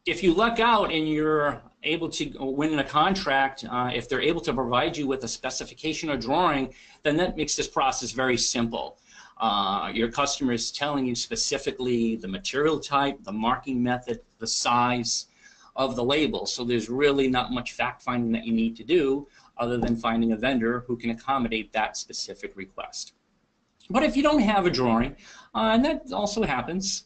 If you luck out and you're able to win a contract, if they're able to provide you with a specification or drawing, then that makes this process very simple. Your customer is telling you specifically the material type, the marking method, the size of the label. So there's really not much fact-finding that you need to do other than finding a vendor who can accommodate that specific request. But if you don't have a drawing, and that also happens,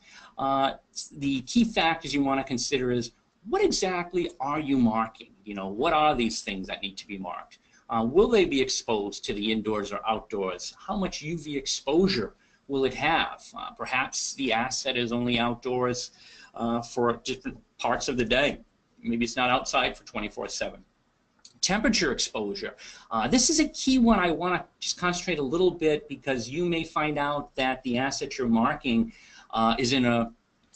the key factors you want to consider is what exactly are you marking? You know, what are these things that need to be marked? Will they be exposed to the indoors or outdoors? How much UV exposure will it have? Perhaps the asset is only outdoors for different parts of the day. Maybe it's not outside for 24/7. Temperature exposure. This is a key one I want to just concentrate a little bit, because you may find out that the asset you're marking is in an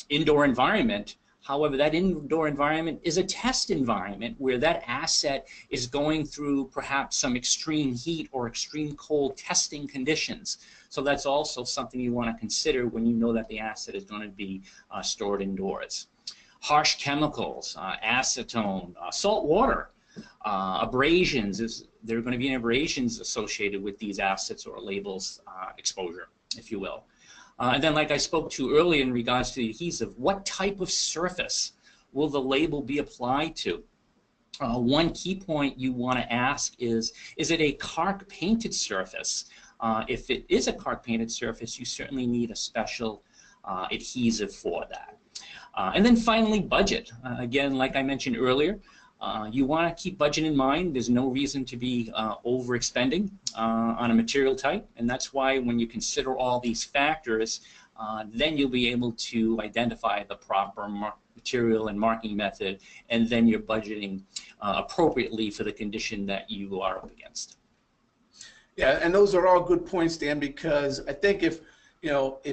indoor environment. However, that indoor environment is a test environment where that asset is going through perhaps some extreme heat or extreme cold testing conditions. So that's also something you want to consider when you know that the asset is going to be stored indoors. Harsh chemicals, acetone, salt water, abrasions. There are going to be abrasions associated with these assets or labels exposure, if you will. And then, like I spoke to earlier in regards to the adhesive, what type of surface will the label be applied to? One key point you want to ask is it a caulk painted surface? If it is a caulk painted surface, you certainly need a special adhesive for that. And then finally, budget. Again, like I mentioned earlier, you want to keep budget in mind. There's no reason to be overexpending on a material type, and that's why when you consider all these factors, then you'll be able to identify the proper material and marking method, and then you're budgeting appropriately for the condition that you are up against. Yeah, and those are all good points, Dan, because I think if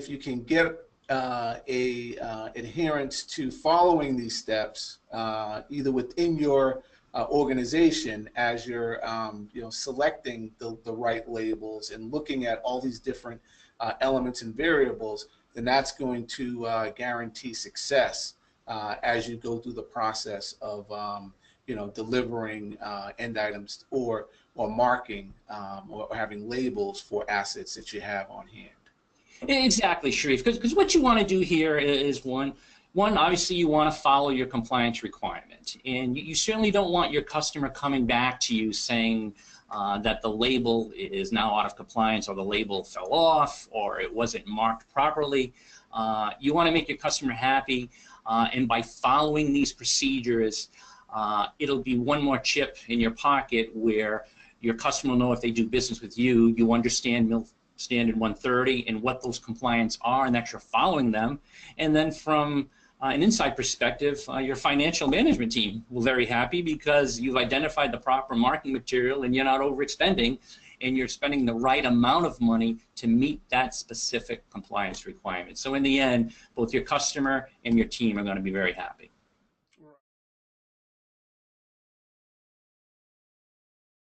you can get adherence to following these steps, either within your organization as you're selecting the right labels and looking at all these different elements and variables, then that's going to guarantee success as you go through the process of delivering end items or marking or having labels for assets that you have on hand. Exactly, Sharif, because what you want to do here is one, obviously you want to follow your compliance requirement, and you certainly don't want your customer coming back to you saying that the label is now out of compliance, or the label fell off, or it wasn't marked properly. You want to make your customer happy, and by following these procedures, it'll be one more chip in your pocket where your customer will know if they do business with you, you understand Standard 130 and what those compliance are, and that you're following them. And then from an inside perspective, your financial management team will be very happy because you've identified the proper marking material and you're not overexpending, and you're spending the right amount of money to meet that specific compliance requirement. So in the end, both your customer and your team are going to be very happy.